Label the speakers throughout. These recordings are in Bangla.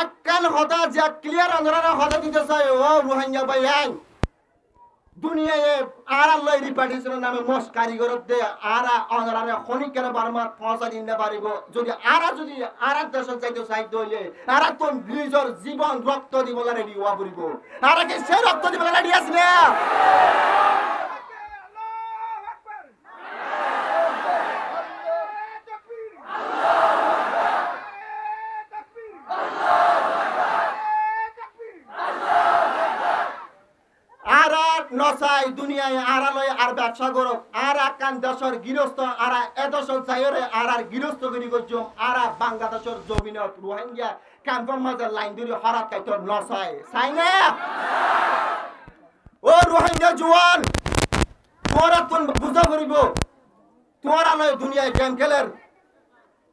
Speaker 1: একখান হতা যে ক্লিয়ার অন্ধরা হতা দিতে চাই ও রোহিঙ্গা ভাই দুনিয়ায় আর আল্লাহ রিপার্টিশনের নামে মস কারিগর দে আর অনরারে খনিকের বারমার পৌঁছা দিন না পারিব যদি আর দেশের চাইতে সাহিত্য হইলে আর তো নিজের জীবন রক্ত দিবলা রেডি হওয়া পড়িব আর কি সে রক্ত দিবলা রেডি আছে না নসাই দুনিয়ায় আড়ালয় আর ব্যবসা করো আর কান দেশের গৃহস্থ আর এদেশের চাইরে আর গৃহস্থ করি করছো আর বাংলাদেশের জমিন রোহিঙ্গা ক্যাম্পের মাঝে লাইন ধরে হরাত খাইতো নসাই চাই না ও রোহিঙ্গা জোয়ান তোরা তো বুঝা করিব তোরা নয় দুনিয়ায় গেম খেলের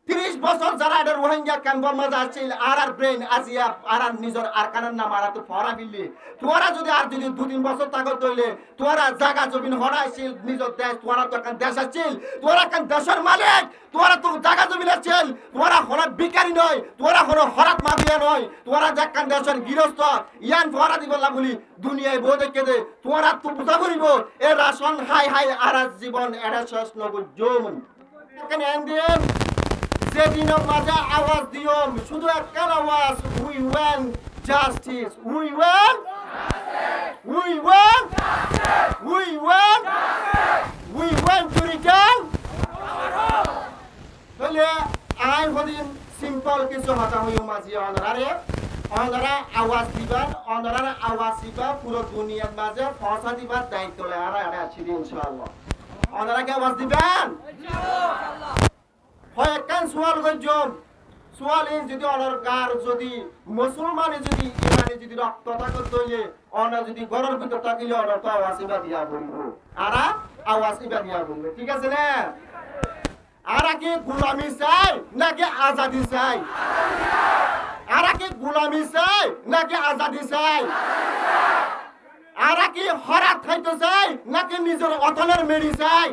Speaker 1: 30 বছর যারা এটা রোহিঙ্গা ক্যাম্পের মাঝে আসছিল আর ব্রেন আসিয়া আর নিজের আর কানের নাম আর তো ফরা ফিরলি তোরা যদি 2-3 বছর তাগত দইলে তোরা জায়গা জমিন হরাইছিল নিজের দেশ তোরা তো কান দেশ আসছিল তোরা কান দেশের মালিক তোরা তো জায়গা জমিন আসছিল তোরা হরাত বিকারি নয় তোরা হলো হরাত মাফিয়া নয় তোরা যে কান দেশের গৃহস্থ ইয়ান ফরা দিবলা বলি দুনিয়ায় বউ দেখে দে তোরা তো বুঝা করিব এ রাশন হাই হাই আর জীবন এটা শেষ নগর জমন এখানে এন্ডিয়ান যেদিনের মাঝে আওয়াজ দিও শুধু একটা আওয়াজ we want justice we want to return তাহলে আই হদিন সিম্পল কিছু কথা হইও মাঝি অনারা আওয়াজ দিবার অনারা আওয়াজ দিবা পুরো দুনিয়ার মাঝে পৌঁছা দিবার দায়িত্ব লয় আর আছি ইনশাআল্লাহ অনারা কি আওয়াজ দিবেন ইনশাআল্লাহ হয় একখান সোয়াল গজ্জম সোয়াল ইন যদি অনার গার যদি মুসলমানে যদি ইমানে যদি রক্ত থাকত হইলে অনা যদি গরর ভিতর থাকিলে অনা তো আওয়াজ ইবা দিয়া বলব আরা আওয়াজ ইবা দিয়া বলব ঠিক আছে না আরা কি গোলামি চাই নাকি আজাদি চাই আরা কি গোলামি চাই নাকি আজাদি চাই আরা কি হরাত খাইতে চাই নাকি নিজের অতনের মেডি চাই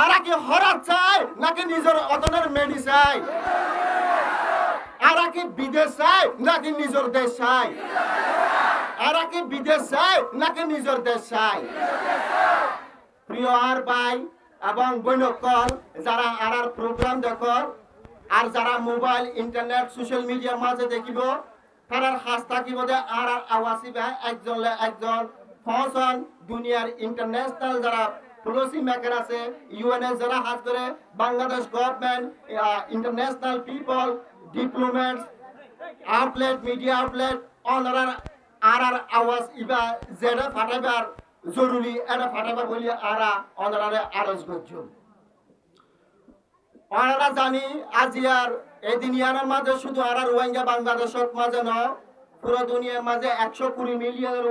Speaker 1: আরা কি হরাত চাই নাকি নিজের অতনের মেডি চাই আরা কি বিদেশ চাই নাকি নিজের দেশ চাই আরা কি বিদেশ চাই নাকি নিজের দেশ চাই প্রিয় আর ভাই এবং বৈনকল যারা আর প্রোগ্রাম দেখর আর যারা মোবাইল ইন্টারনেট সোশ্যাল মিডিয়ার মাঝে দেখিব তারার হাস থাকিব যে আর আওয়াসি ভাই একজন ফসন দুনিয়ার ইন্টারন্যাশনাল যারা পলিসি মেকার আছে ইউএনএস যারা হাত করে Bangladesh government international people diplomats outlet media outlet honour আর আওয়াজ ইবা যেটা ফাটাইবার জরুরি এটা ফাটাইবার বলি আরা অনারে আরজ করছো অনারা জানি আজিয়ার এই দুনিয়ার মাঝে শুধু আর রোহিঙ্গা বাংলাদেশের মাঝে ন পুরো দুনিয়ার মাঝে 120 মিলিয়নের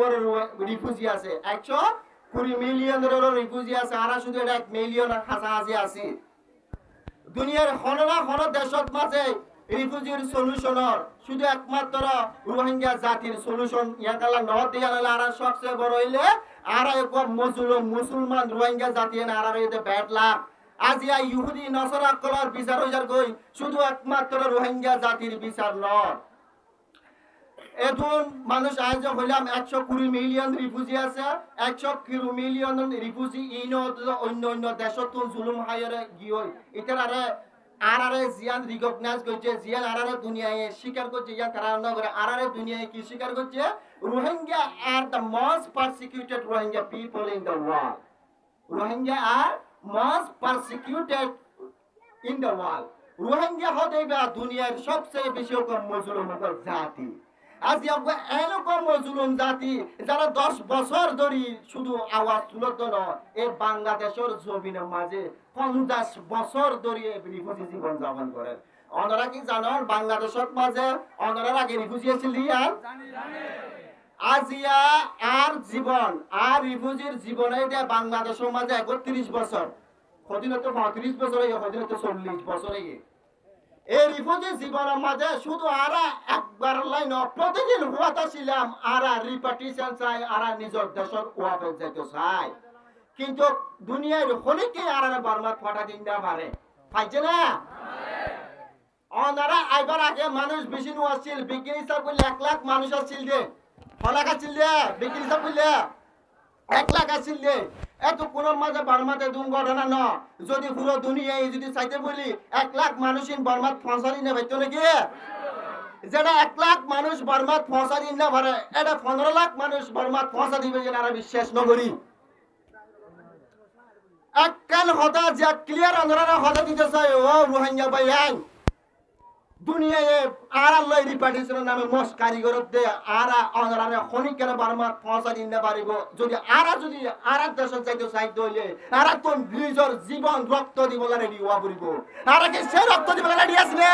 Speaker 1: রিফিউজি আছে 120 মিলিয়নের রিফিউজি আছে আর শুধু 1 মিলিয়নের কাছাকাছি আছে দুনিয়ার হন দেশের মাঝে রিফিউজির সলিউশনের শুধু একমাত্র রোহিঙ্গা জাতির সলিউশন ইয়াকালা নট দিয়া আর সবচেয়ে বড় হইলে আর এক মুসলমান রোহিঙ্গা জাতি আর এতে ব্যাড লাভ আজিয়া ইহুদি নসরা কলার বিচার হইজার গই শুধু একমাত্র রোহিঙ্গা জাতির বিচার নয় এখন মানুষ আজ হইলাম 120 মিলিয়ন রিফিউজি আছে 120 মিলিয়ন রিফিউজি অন্য দেশত জুলুম হায়রে গিয়ে এটারে আরারে জিয়ান রিকগনাইজ করছে জিয়ান আরারে দুনিয়ায় স্বীকার করছে জিয়ান তারা না করে আরারে দুনিয়ায় কি স্বীকার করছে Rohingya are the most persecuted Rohingya people in the world Rohingya are most persecuted in the world Rohingya হতে দুনিয়ার সবচেয়ে বেশি মজলুম জাতি আজ এরকম মজলুম জাতি যারা 10 বছর ধরে শুধু আওয়াজ তুলত না এই বাংলাদেশের জমিনের মাঝে 50 বছর ধরে রিফিউজি জীবন যাপন করে অনারা কি জানেন বাংলাদেশের মাঝে অনারা আগে রিফিউজি ছিল আজিয়া আর জীবন আর রিফিউজির জীবনে বাংলাদেশের মাঝে 31 বছর স্বাধীনতা 35 বছর স্বাধীনতা 40 বছর এই রিফিউজি জীবনের মাঝে শুধু আর একবার লাইন প্রতিদিন হুয়াতা ছিলাম আর রিপার্টিশন চাই আর নিজের দেশের ওয়াফে যাইতে চাই কিন্তু দুনিয়ার হলিকে আর বারবার ফাটা দিন না পারে পাইছে না ওনারা আইবার আগে মানুষ বেশি নো আসছিল বিজ্ঞানী হিসাব করলে 1 লাখ মানুষ আসছিল দে ফলাক আসছিল দে বিজ্ঞানী হিসাব করলে 1 লাখ আসছিল দে এত কোন মাঝে বার্মাতে দুর্ঘটনা ন যদি পুরো দুনিয়ায় যদি চাইতে বলি 1 লাখ মানুষ ইন বার্মাত ফসারি না ভাইতো নাকি যেটা 1 লাখ মানুষ বার্মাত ফসারি না পারে এটা 15 লাখ মানুষ বার্মাত ফসা দিবে যে আর বিশ্বাস নগরী একখান হতা যে ক্লিয়ার অন্ধরা হতা দিতে চাই ও রোহিঙ্গা ভাই দুনিয়ায় আর আল্লাহ রিপার্টিশনের নামে মস কারিগর দে আরা অনরারে খনিকের বারমাত ফসা দিন না পারিব যদি আরা দেশের চাইতে চাইতে হইলে আরা তো নিজের জীবন রক্ত দিবলা রেডি হওয়া পড়িব আরা কি সে রক্ত দিবলা রেডি আছে না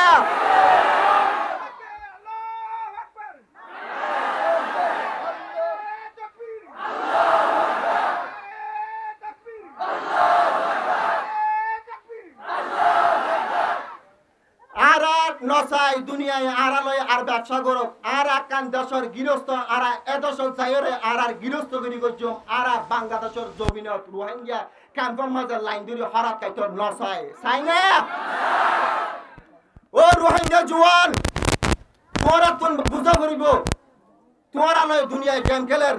Speaker 1: নসাই দুনিয়ায় আড়ালয় আর ব্যবসা করব আর আকান দেশের গৃহস্থ আর এদশল চাইরে আর গৃহস্থ গরি গজম আর বাংলাদেশের জমিনত রোহিঙ্গা ক্যাম্পের মাঝে লাইন ধরে হরাত কাইতো নসাই চাই না ও রোহিঙ্গা জওয়ান তোরা তুন বুঝা করিব তোরা নয় দুনিয়ায় গেম খেলের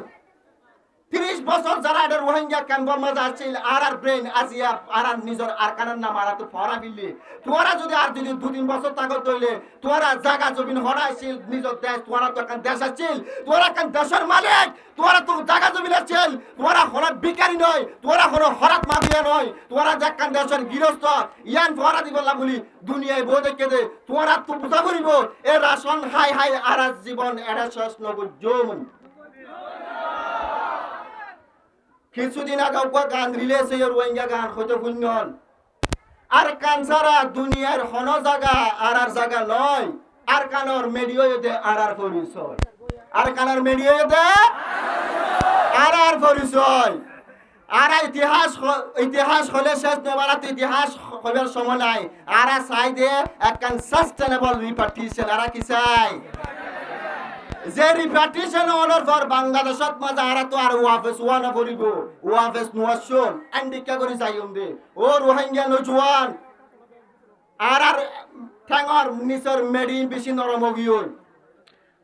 Speaker 1: 30 বছর যারা এটা রোহিঙ্গা ক্যাম্পের মাঝে আসছিল আর ব্রেন আসিয়া আর নিজের আর কানার নাম আর তো ফরা ফিরলি তোরা যদি 2-3 বছর তাগত হইলে তোরা জায়গা জমিন হরাইছিল নিজের দেশ তোরা তো এখন দেশ আসছিল তোরা এখন দেশের মালিক তোরা তো জায়গা জমিন আসছিল তোরা হরাত ভিখারি নয় তোরা হলো হরাত মাফিয়া নয় তোরা যেখান দেশের গৃহস্থ ইয়ান ফরা দিব বলি দুনিয়ায় বউ দেখে দে তোরা তো বুঝা করিব এ রাশন হাই হাই আর জীবন এরা শেষ নগর জমন কিছুদিন আগে গান রিলিজ হয়ে রোহিঙ্গা গান হয়তো শুনন আর কানসারা দুনিয়ার হন জায়গা আর জায়গা নয় আর কানর মেডিওতে আর পরিচয় আর কানর মেডিওতে আর পরিচয় আর ইতিহাস হলে শেষ নেবার ইতিহাস হবার সময় নাই আর চাই দে একখান সাস্টেনেবল রিপার্টিশন আর কি চাই যে রিপার্টিশন অনার পর বাংলাদেশত মাঝে আর তো আর ওয়াফেস ওয়ানা পড়িব ওয়াফেস নোয়াশন এন্ডিকা করে যাইম দে ও রোহিঙ্গা নজওয়ান আর ঠ্যাঙর নিচর মেডি বেশি নরম গিয়ন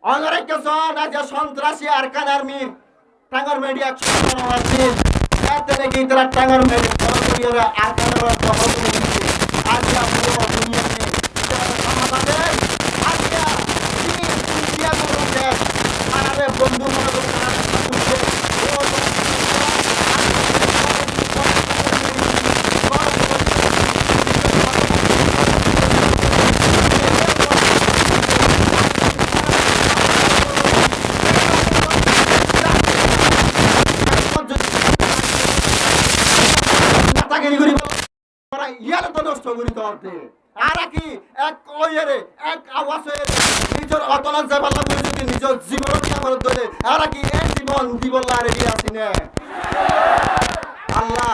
Speaker 1: অনরে কেসন আজ সন্ত্রাসী আর কানারমির ঠ্যাঙর মেডি 100 নরম আছে এতে নাকি তারা ঠ্যাঙর মেডি করে আর কানার দখল করে নিছে আজ পুরো দুনিয়াতে সমাধানে আজকে ইন্ডিয়া করে আরে বন্ধু মনে করে ইয়ার তো নষ্ট করি তো আর কি এক ওয়েরে এক আওয়াজ নিজের অতলার যাবার লাগে যদি নিজের জীবন কামড় ধরে আর কি এক জীবন দিবল্লা রেডি আছি না আল্লাহ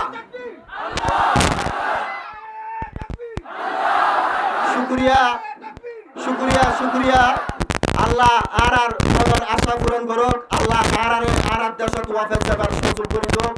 Speaker 1: শুকরিয়া শুকরিয়া শুকরিয়া আল্লাহ আর আশা পূরণ করুক আল্লাহ আর দেশত ওয়াফেজ যাবার সুযোগ করে দিও